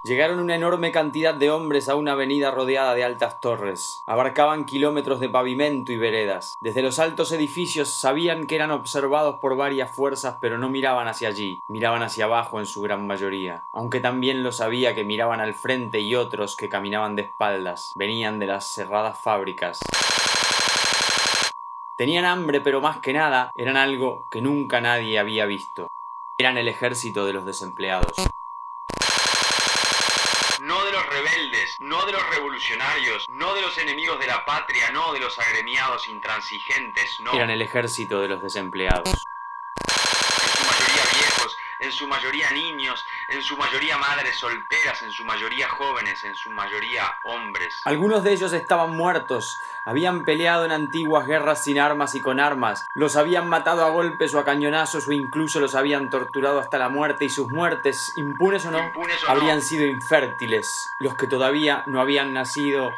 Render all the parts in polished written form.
Llegaron una enorme cantidad de hombres a una avenida rodeada de altas torres. Abarcaban kilómetros de pavimento y veredas. Desde los altos edificios sabían que eran observados por varias fuerzas, pero no miraban hacia allí, miraban hacia abajo en su gran mayoría. Aunque también lo sabía que miraban al frente y otros que caminaban de espaldas. Venían de las cerradas fábricas. Tenían hambre, pero más que nada eran algo que nunca nadie había visto. Eran el ejército de los desempleados. No de los rebeldes, no de los revolucionarios, no de los enemigos de la patria, no de los agremiados intransigentes, no. Eran el ejército de los desempleados. En su mayoría viejos, en su mayoría niños, en su mayoría madres solteras, en su mayoría jóvenes, en su mayoría hombres. Algunos de ellos estaban muertos, habían peleado en antiguas guerras sin armas y con armas, los habían matado a golpes o a cañonazos o incluso los habían torturado hasta la muerte y sus muertes, impunes o no, habrían sido infértiles. Los que todavía no habían nacido,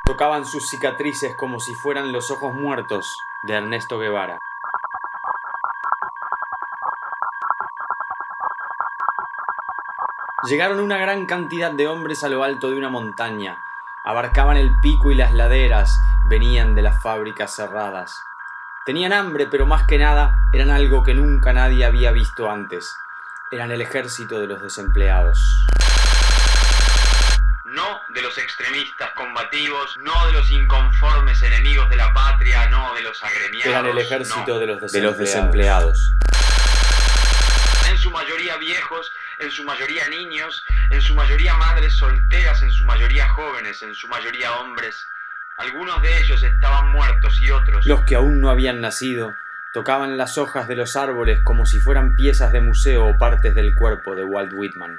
tocaban sus cicatrices como si fueran los ojos muertos de Ernesto Guevara. Llegaron una gran cantidad de hombres a lo alto de una montaña. Abarcaban el pico y las laderas, venían de las fábricas cerradas. Tenían hambre, pero más que nada eran algo que nunca nadie había visto antes. Eran el ejército de los desempleados. No de los extremistas combativos, no de los inconformes enemigos de la patria, no de los agremiados. Eran el ejército de los desempleados. En su mayoría viejos, en su mayoría niños, en su mayoría madres solteras, en su mayoría jóvenes, en su mayoría hombres. Algunos de ellos estaban muertos y otros, los que aún no habían nacido, tocaban las hojas de los árboles como si fueran piezas de museo o partes del cuerpo de Walt Whitman.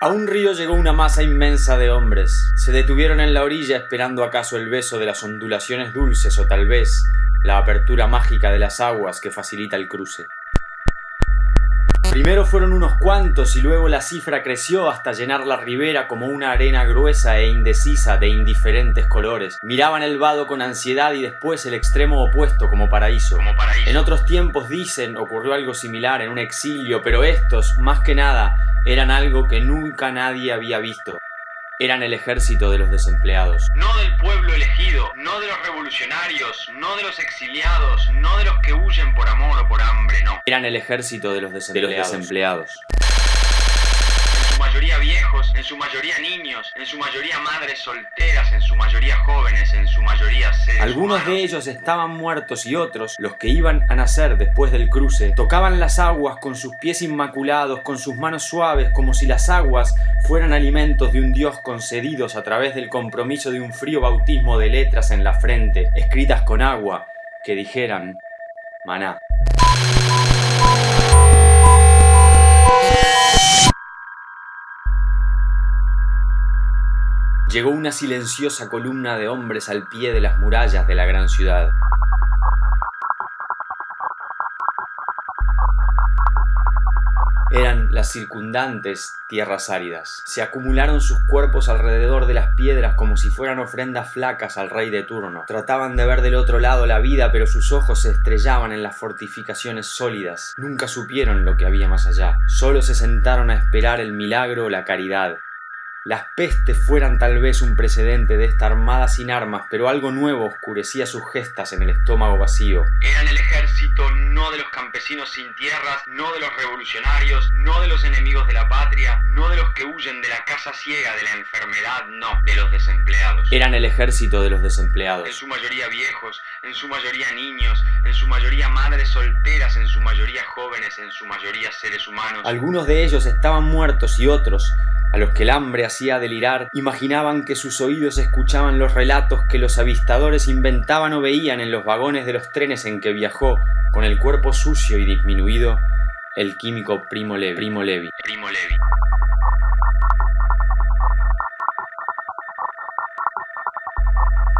A un río llegó una masa inmensa de hombres. Se detuvieron en la orilla esperando acaso el beso de las ondulaciones dulces o tal vez la apertura mágica de las aguas que facilita el cruce. Primero fueron unos cuantos y luego la cifra creció hasta llenar la ribera como una arena gruesa e indecisa de indiferentes colores. Miraban el vado con ansiedad y después el extremo opuesto como paraíso. En otros tiempos, dicen, ocurrió algo similar en un exilio, pero estos, más que nada, eran algo que nunca nadie había visto. Eran el ejército de los desempleados. No del pueblo elegido, no de los revolucionarios, no de los exiliados, no de los que huyen por amor o por hambre, no. Eran el ejército de los desempleados. En su mayoría viejos, en su mayoría niños, en su mayoría madres solteras, en su mayoría jóvenes, en su mayoría seres Algunos humanos. de ellos estaban muertos y otros, los que iban a nacer después del cruce, tocaban las aguas con sus pies inmaculados, con sus manos suaves, como si las aguas fueran alimentos de un dios concedidos a través del compromiso de un frío bautismo de letras en la frente, escritas con agua, que dijeran maná. Llegó una silenciosa columna de hombres al pie de las murallas de la gran ciudad. Eran las circundantes tierras áridas. Se acumularon sus cuerpos alrededor de las piedras como si fueran ofrendas flacas al rey de turno. Trataban de ver del otro lado la vida, pero sus ojos se estrellaban en las fortificaciones sólidas. Nunca supieron lo que había más allá. Solo se sentaron a esperar el milagro o la caridad. Las pestes fueran tal vez un precedente de esta armada sin armas, pero algo nuevo oscurecía sus gestas en el estómago vacío. Eran el ejército no de los campesinos sin tierras, no de los revolucionarios, no de los enemigos de la patria, no de los que huyen de la casa ciega, de la enfermedad, no, de los desempleados. Eran el ejército de los desempleados. En su mayoría viejos, en su mayoría niños, en su mayoría madres solteras, en su mayoría jóvenes, en su mayoría seres humanos. Algunos de ellos estaban muertos y otros, a los que el hambre hacía delirar, imaginaban que sus oídos escuchaban los relatos que los avistadores inventaban o veían en los vagones de los trenes en que viajó, con el cuerpo sucio y disminuido, el químico Primo Levi.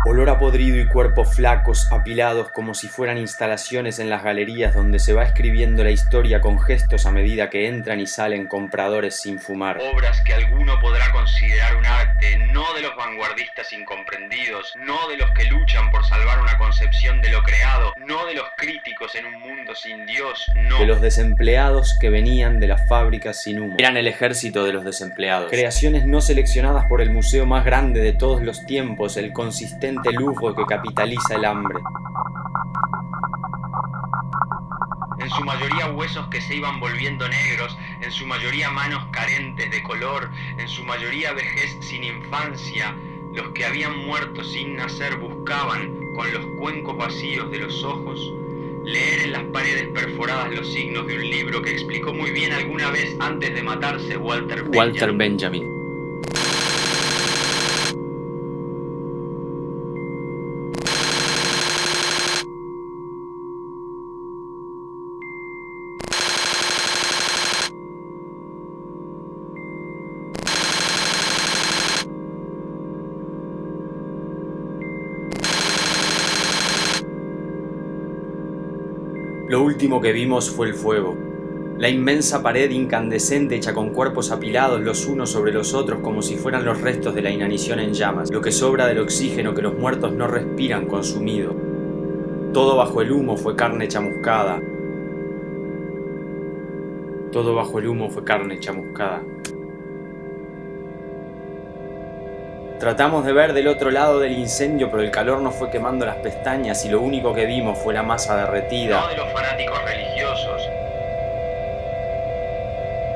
Olor a podrido y cuerpos flacos apilados como si fueran instalaciones en las galerías donde se va escribiendo la historia con gestos a medida que entran y salen compradores sin fumar. Obras que alguno podrá considerar un arte, no de los vanguardistas incomprendidos, no de los que luchan por salvar una concepción de lo creado, no de los críticos en un mundo sin Dios, no. De los desempleados que venían de las fábricas sin humo. Eran el ejército de los desempleados. Creaciones no seleccionadas por el museo más grande de todos los tiempos, el consistente lujo que capitaliza el hambre. En su mayoría huesos que se iban volviendo negros, en su mayoría manos carentes de color, en su mayoría vejez sin infancia. Los que habían muerto sin nacer buscaban, con los cuencos vacíos de los ojos, leer en las paredes perforadas los signos de un libro que explicó muy bien alguna vez antes de matarse Walter Benjamin. Lo último que vimos fue el fuego. La inmensa pared incandescente hecha con cuerpos apilados los unos sobre los otros como si fueran los restos de la inanición en llamas, lo que sobra del oxígeno que los muertos no respiran consumido. Todo bajo el humo fue carne chamuscada. Todo bajo el humo fue carne chamuscada. Tratamos de ver del otro lado del incendio, pero el calor nos fue quemando las pestañas y lo único que vimos fue la masa derretida. No de los fanáticos religiosos,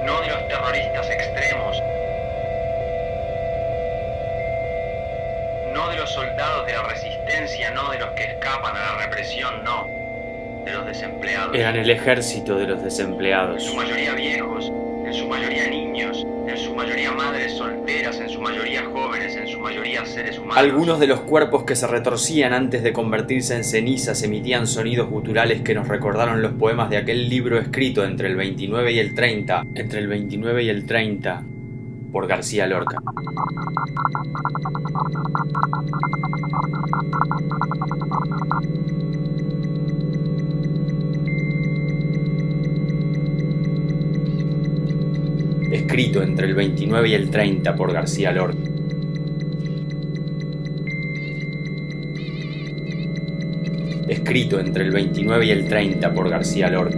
no de los terroristas extremos, no de los soldados de la resistencia, no de los que escapan a la represión, no, de los desempleados. Eran el ejército de los desempleados. En su mayoría viejos, en su mayoría niños, en su mayoría madres solteras, en su mayoría jóvenes, en su mayoría seres humanos. Algunos de los cuerpos que se retorcían antes de convertirse en cenizas emitían sonidos guturales que nos recordaron los poemas de aquel libro escrito entre el 29 y el 30, por García Lorca. Escrito entre el 29 y el 30 por García Lorca. Escrito entre el 29 y el 30 por García Lorca.